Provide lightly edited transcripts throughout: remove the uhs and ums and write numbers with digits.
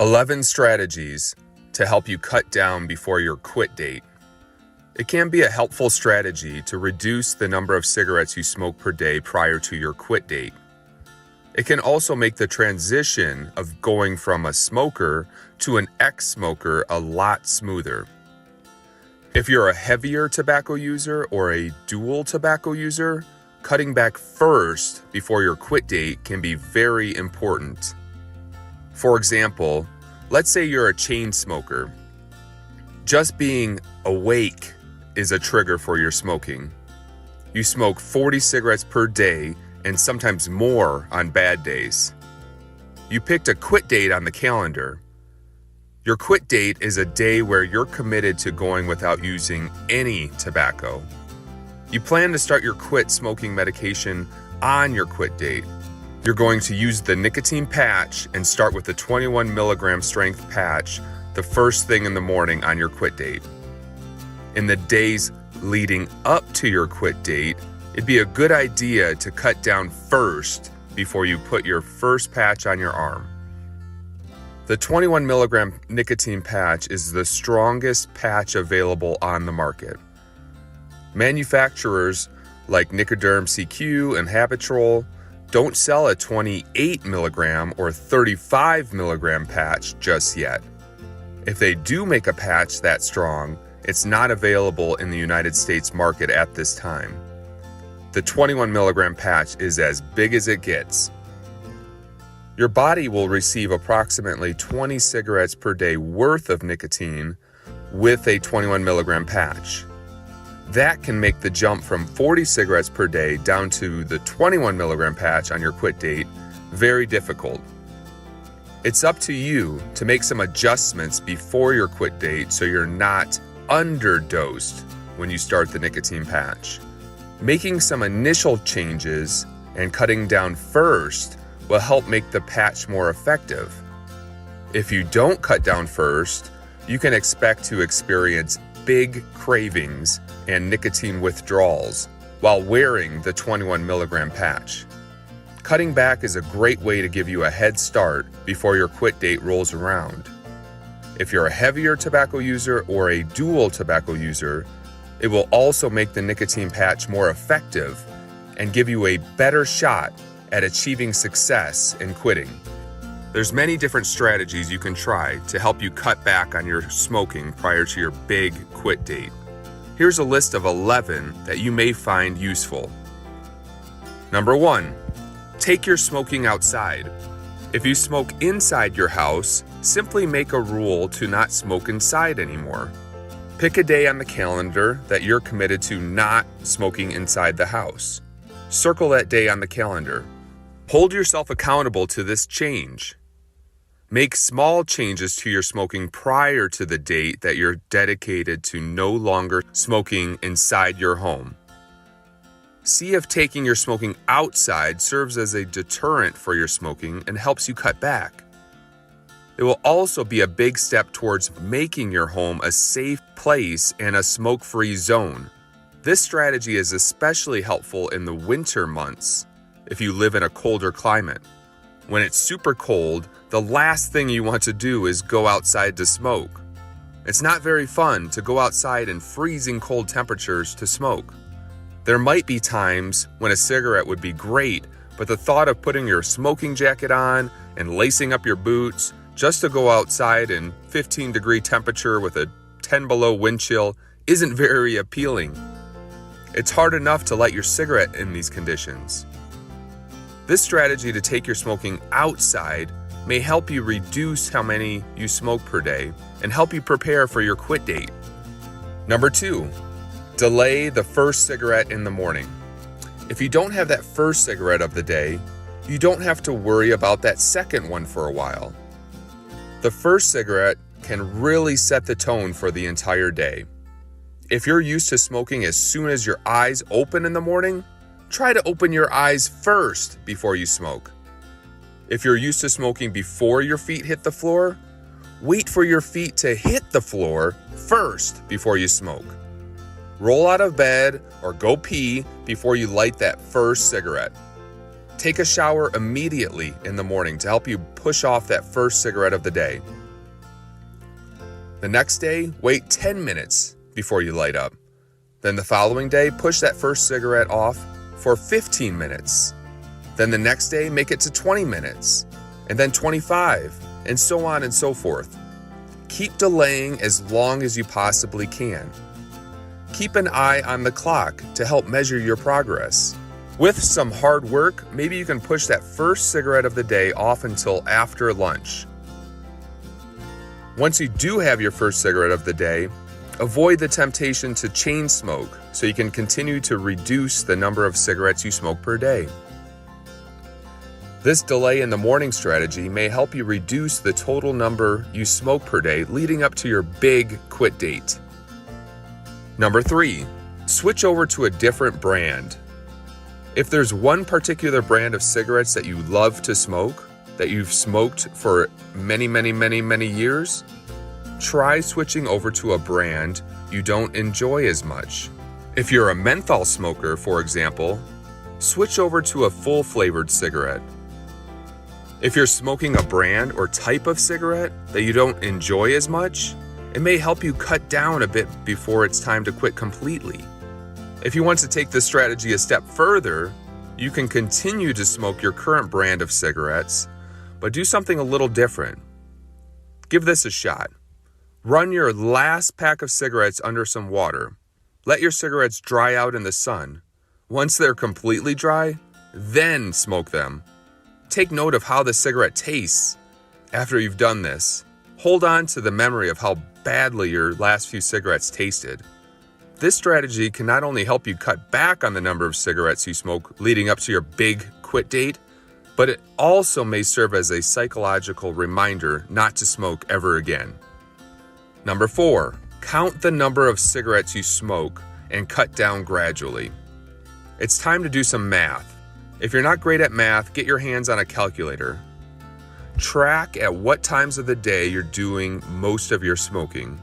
11 strategies to help you cut down before your quit date. It can be a helpful strategy to reduce the number of cigarettes you smoke per day prior to your quit date. It can also make the transition of going from a smoker to an ex-smoker a lot smoother. If you're a heavier tobacco user or a dual tobacco user, cutting back first before your quit date can be very important. For example, let's say you're a chain smoker. Just being awake is a trigger for your smoking. You smoke 40 cigarettes per day and sometimes more on bad days. You picked a quit date on the calendar. Your quit date is a day where you're committed to going without using any tobacco. You plan to start your quit smoking medication on your quit date. You're going to use the nicotine patch and start with the 21 milligram strength patch the first thing in the morning on your quit date. In the days leading up to your quit date, it'd be a good idea to cut down first before you put your first patch on your arm. The 21 milligram nicotine patch is the strongest patch available on the market. Manufacturers like Nicoderm CQ and Habitrol don't sell a 28 milligram or 35 milligram patch just yet. If they do make a patch that strong, it's not available in the United States market at this time. The 21 milligram patch is as big as it gets. Your body will receive approximately 20 cigarettes per day worth of nicotine with a 21 milligram patch. That can make the jump from 40 cigarettes per day down to the 21 milligram patch on your quit date very difficult. It's up to you to make some adjustments before your quit date so you're not underdosed when you start the nicotine patch. Making some initial changes and cutting down first will help make the patch more effective. If you don't cut down first, you can expect to experience big cravings and nicotine withdrawals while wearing the 21 milligram patch. Cutting back is a great way to give you a head start before your quit date rolls around. If you're a heavier tobacco user or a dual tobacco user, it will also make the nicotine patch more effective and give you a better shot at achieving success in quitting. There's many different strategies you can try to help you cut back on your smoking prior to your big quit date. Here's a list of 11 that you may find useful. Number 1, take your smoking outside. If you smoke inside your house, simply make a rule to not smoke inside anymore. Pick a day on the calendar that you're committed to not smoking inside the house. Circle that day on the calendar. Hold yourself accountable to this change. Make small changes to your smoking prior to the date that you're dedicated to no longer smoking inside your home. See if taking your smoking outside serves as a deterrent for your smoking and helps you cut back. It will also be a big step towards making your home a safe place and a smoke-free zone. This strategy is especially helpful in the winter months if you live in a colder climate. When it's super cold, the last thing you want to do is go outside to smoke. It's not very fun to go outside in freezing cold temperatures to smoke. There might be times when a cigarette would be great, but the thought of putting your smoking jacket on and lacing up your boots just to go outside in 15-degree temperature with a 10 below wind chill isn't very appealing. It's hard enough to light your cigarette in these conditions. This strategy to take your smoking outside may help you reduce how many you smoke per day and help you prepare for your quit date. Number 2, delay the first cigarette in the morning. If you don't have that first cigarette of the day, you don't have to worry about that second one for a while. The first cigarette can really set the tone for the entire day. If you're used to smoking as soon as your eyes open in the morning, try to open your eyes first before you smoke. If you're used to smoking before your feet hit the floor, wait for your feet to hit the floor first before you smoke. Roll out of bed or go pee before you light that first cigarette. Take a shower immediately in the morning to help you push off that first cigarette of the day. The next day, wait 10 minutes before you light up. Then the following day, push that first cigarette off for 15 minutes. Then the next day, make it to 20 minutes, and then 25, and so on and so forth. Keep delaying as long as you possibly can. Keep an eye on the clock to help measure your progress. With some hard work, maybe you can push that first cigarette of the day off until after lunch. Once you do have your first cigarette of the day, avoid the temptation to chain smoke so you can continue to reduce the number of cigarettes you smoke per day. This delay in the morning strategy may help you reduce the total number you smoke per day leading up to your big quit date. Number 3, switch over to a different brand. If there's one particular brand of cigarettes that you love to smoke, that you've smoked for many years, try switching over to a brand you don't enjoy as much. If you're a menthol smoker, for example, switch over to a full-flavored cigarette. If you're smoking a brand or type of cigarette that you don't enjoy as much, it may help you cut down a bit before it's time to quit completely. If you want to take this strategy a step further, you can continue to smoke your current brand of cigarettes, but do something a little different. Give this a shot. Run your last pack of cigarettes under some water. Let your cigarettes dry out in the sun. Once they're completely dry, then smoke them. Take note of how the cigarette tastes after you've done this. Hold on to the memory of how badly your last few cigarettes tasted. This strategy can not only help you cut back on the number of cigarettes you smoke leading up to your big quit date, but it also may serve as a psychological reminder not to smoke ever again. Number 4, count the number of cigarettes you smoke and cut down gradually. It's time to do some math. If you're not great at math, get your hands on a calculator. Track at what times of the day you're doing most of your smoking.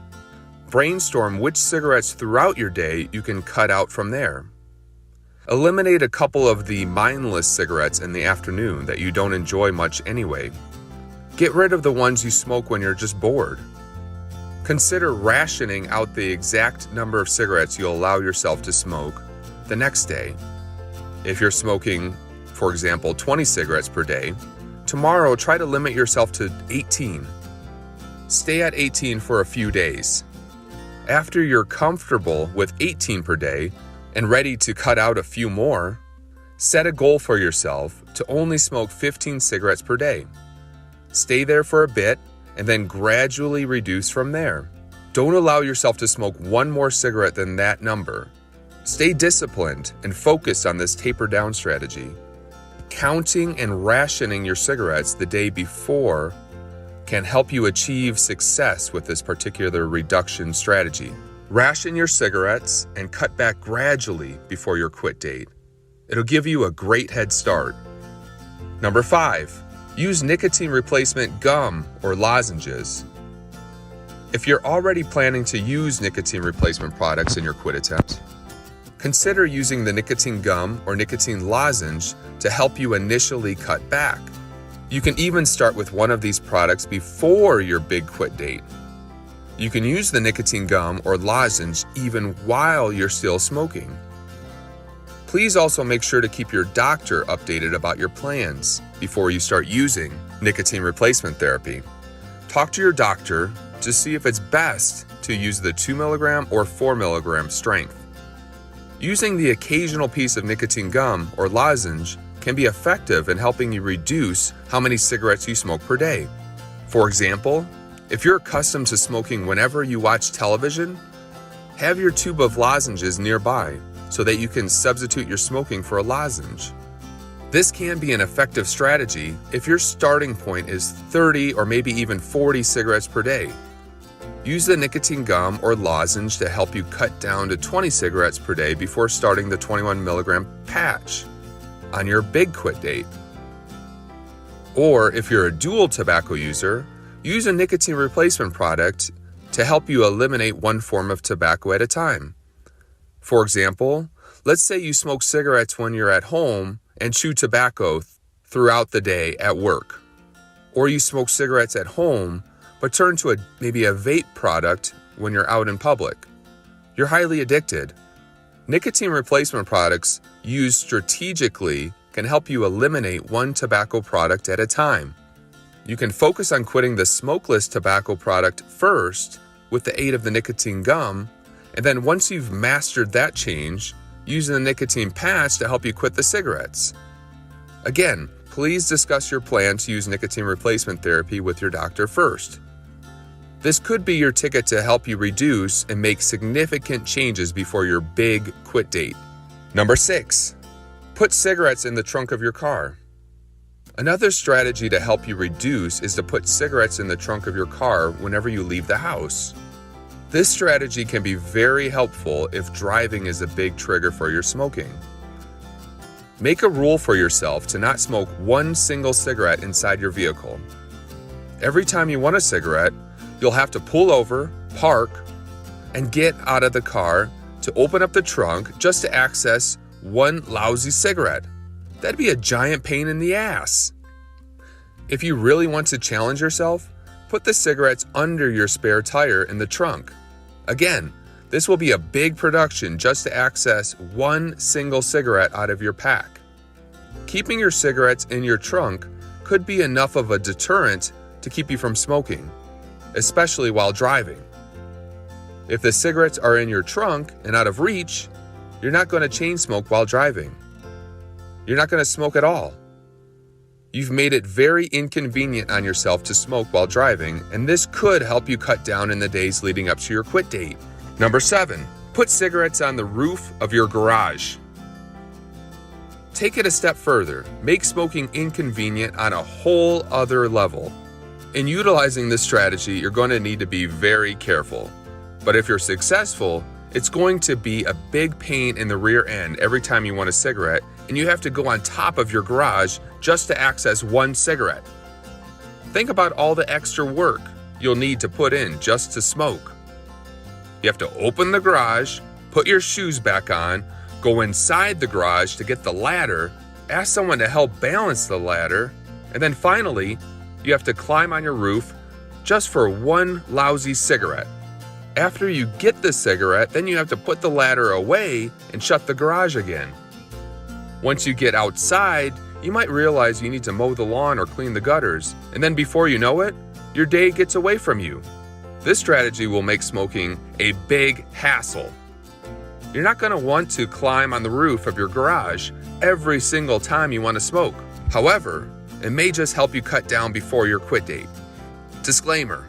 Brainstorm which cigarettes throughout your day you can cut out from there. Eliminate a couple of the mindless cigarettes in the afternoon that you don't enjoy much anyway. Get rid of the ones you smoke when you're just bored. Consider rationing out the exact number of cigarettes you'll allow yourself to smoke the next day. If you're smoking, for example, 20 cigarettes per day, tomorrow try to limit yourself to 18. Stay at 18 for a few days. After you're comfortable with 18 per day and ready to cut out a few more, set a goal for yourself to only smoke 15 cigarettes per day. Stay there for a bit and then gradually reduce from there. Don't allow yourself to smoke one more cigarette than that number. Stay disciplined and focused on this taper down strategy. Counting and rationing your cigarettes the day before can help you achieve success with this particular reduction strategy. Ration your cigarettes and cut back gradually before your quit date. It'll give you a great head start. Number 5, use nicotine replacement gum or lozenges. If you're already planning to use nicotine replacement products in your quit attempt, consider using the nicotine gum or nicotine lozenge to help you initially cut back. You can even start with one of these products before your big quit date. You can use the nicotine gum or lozenge even while you're still smoking. Please also make sure to keep your doctor updated about your plans before you start using nicotine replacement therapy. Talk to your doctor to see if it's best to use the 2 milligram or 4 milligram strength. Using the occasional piece of nicotine gum or lozenge can be effective in helping you reduce how many cigarettes you smoke per day. For example, if you're accustomed to smoking whenever you watch television, have your tube of lozenges nearby so that you can substitute your smoking for a lozenge. This can be an effective strategy if your starting point is 30 or maybe even 40 cigarettes per day. Use the nicotine gum or lozenge to help you cut down to 20 cigarettes per day before starting the 21 milligram patch on your big quit date. Or if you're a dual tobacco user, use a nicotine replacement product to help you eliminate one form of tobacco at a time. For example, let's say you smoke cigarettes when you're at home and chew tobacco throughout the day at work. Or you smoke cigarettes at home, but turn to maybe a vape product when you're out in public. You're highly addicted. Nicotine replacement products used strategically can help you eliminate one tobacco product at a time. You can focus on quitting the smokeless tobacco product first with the aid of the nicotine gum, and then once you've mastered that change, using the nicotine patch to help you quit the cigarettes. Again, please discuss your plan to use nicotine replacement therapy with your doctor first. This could be your ticket to help you reduce and make significant changes before your big quit date. Number 6, put cigarettes in the trunk of your car. Another strategy to help you reduce is to put cigarettes in the trunk of your car whenever you leave the house. This strategy can be very helpful if driving is a big trigger for your smoking. Make a rule for yourself to not smoke one single cigarette inside your vehicle. Every time you want a cigarette, you'll have to pull over, park, and get out of the car to open up the trunk just to access one lousy cigarette. That'd be a giant pain in the ass. If you really want to challenge yourself, put the cigarettes under your spare tire in the trunk. Again, this will be a big production just to access one single cigarette out of your pack. Keeping your cigarettes in your trunk could be enough of a deterrent to keep you from smoking, especially while driving. If the cigarettes are in your trunk and out of reach, you're not going to chain smoke while driving. You're not going to smoke at all. You've made it very inconvenient on yourself to smoke while driving, and this could help you cut down in the days leading up to your quit date. Number 7, put cigarettes on the roof of your garage. Take it a step further. Make smoking inconvenient on a whole other level. In utilizing this strategy, you're going to need to be very careful. But if you're successful, it's going to be a big pain in the rear end every time you want a cigarette, and you have to go on top of your garage just to access one cigarette. Think about all the extra work you'll need to put in just to smoke. You have to open the garage, put your shoes back on, go inside the garage to get the ladder, ask someone to help balance the ladder, and then finally, you have to climb on your roof just for one lousy cigarette. After you get the cigarette, then you have to put the ladder away and shut the garage again. Once you get outside, you might realize you need to mow the lawn or clean the gutters, and then before you know it, your day gets away from you. This strategy will make smoking a big hassle. You're not going to want to climb on the roof of your garage every single time you want to smoke. However, it may just help you cut down before your quit date. Disclaimer: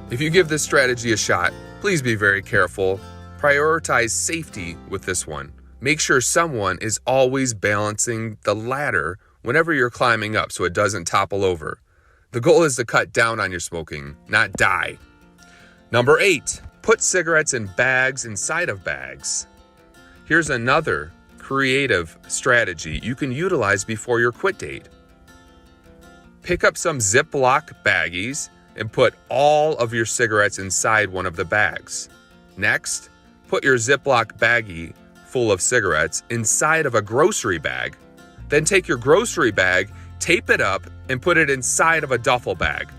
if you give this strategy a shot, please be very careful. Prioritize safety with this one. Make sure someone is always balancing the ladder whenever you're climbing up so it doesn't topple over. The goal is to cut down on your smoking, not die. Number 8, put cigarettes in bags inside of bags. Here's another creative strategy you can utilize before your quit date. Pick up some Ziploc baggies and put all of your cigarettes inside one of the bags. Next, put your Ziploc baggie full of cigarettes inside of a grocery bag. Then take your grocery bag, tape it up, and put it inside of a duffel bag.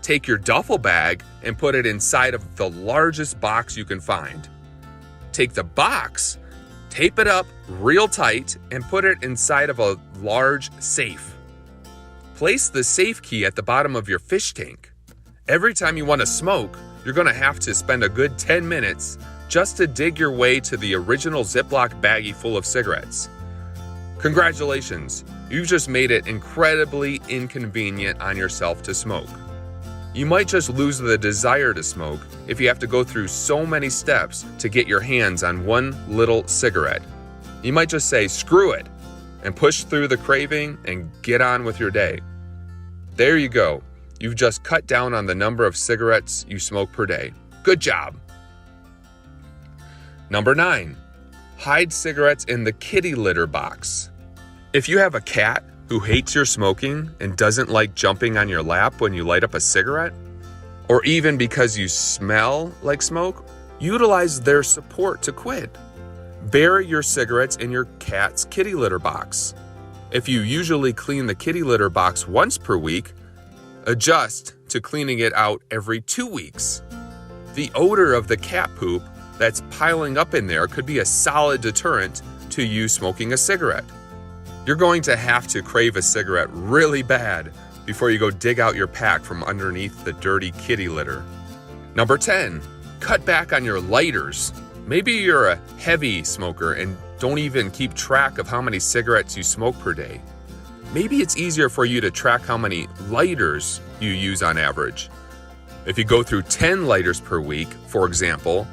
Take your duffel bag and put it inside of the largest box you can find. Take the box, tape it up real tight, and put it inside of a large safe. Place the safe key at the bottom of your fish tank. Every time you want to smoke, you're going to have to spend a good 10 minutes just to dig your way to the original Ziploc baggie full of cigarettes. Congratulations, you've just made it incredibly inconvenient on yourself to smoke. You might just lose the desire to smoke if you have to go through so many steps to get your hands on one little cigarette. You might just say, screw it, and push through the craving and get on with your day. There you go. You've just cut down on the number of cigarettes you smoke per day. Good job. Number 9, hide cigarettes in the kitty litter box. If you have a cat who hates your smoking and doesn't like jumping on your lap when you light up a cigarette, or even because you smell like smoke, utilize their support to quit. Bury your cigarettes in your cat's kitty litter box. If you usually clean the kitty litter box once per week, adjust to cleaning it out every 2 weeks. The odor of the cat poop that's piling up in there could be a solid deterrent to you smoking a cigarette. You're going to have to crave a cigarette really bad before you go dig out your pack from underneath the dirty kitty litter. Number 10, cut back on your lighters. Maybe you're a heavy smoker and don't even keep track of how many cigarettes you smoke per day. Maybe it's easier for you to track how many lighters you use on average. If you go through 10 lighters per week, for example,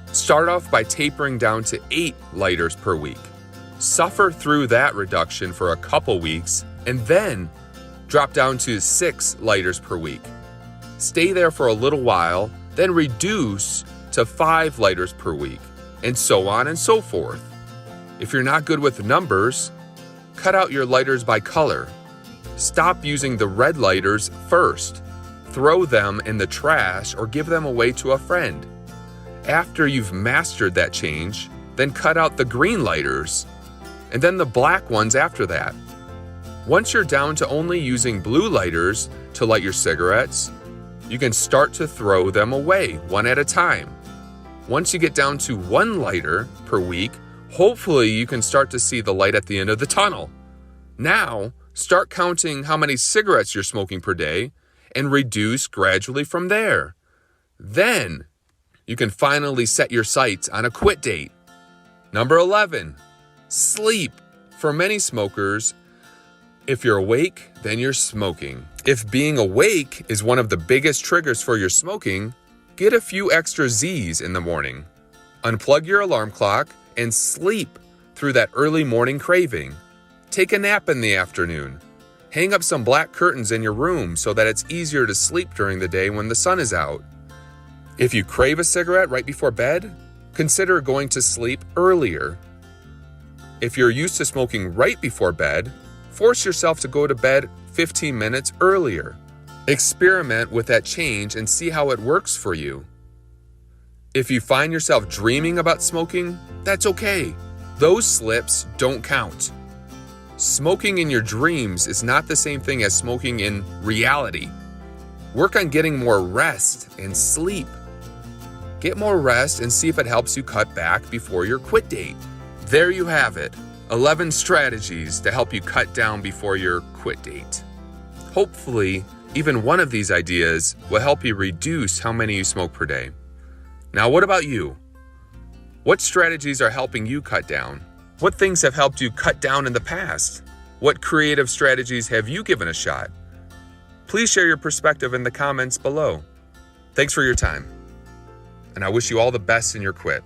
start off by tapering down to 8 lighters per week. Suffer through that reduction for a couple weeks and then drop down to 6 lighters per week. Stay there for a little while, then reduce to 5 lighters per week, and so on and so forth. If you're not good with numbers, cut out your lighters by color. Stop using the red lighters first. Throw them in the trash or give them away to a friend. After you've mastered that change, then cut out the green lighters, and then the black ones after that. Once you're down to only using blue lighters to light your cigarettes, you can start to throw them away one at a time. Once you get down to 1 lighter per week, hopefully you can start to see the light at the end of the tunnel. Now, start counting how many cigarettes you're smoking per day and reduce gradually from there. Then, you can finally set your sights on a quit date. Number 11, sleep. For many smokers, if you're awake, then you're smoking. If being awake is one of the biggest triggers for your smoking, get a few extra Z's in the morning. Unplug your alarm clock and sleep through that early morning craving. Take a nap in the afternoon. Hang up some black curtains in your room so that it's easier to sleep during the day when the sun is out. If you crave a cigarette right before bed, consider going to sleep earlier. If you're used to smoking right before bed, force yourself to go to bed 15 minutes earlier. Experiment with that change and see how it works for you. If you find yourself dreaming about smoking, that's okay. Those slips don't count. Smoking in your dreams is not the same thing as smoking in reality. Work on getting more rest and sleep. Get more rest and see if it helps you cut back before your quit date. There you have it, 11 strategies to help you cut down before your quit date. Hopefully, even one of these ideas will help you reduce how many you smoke per day. Now, what about you? What strategies are helping you cut down? What things have helped you cut down in the past? What creative strategies have you given a shot? Please share your perspective in the comments below. Thanks for your time, and I wish you all the best in your quit.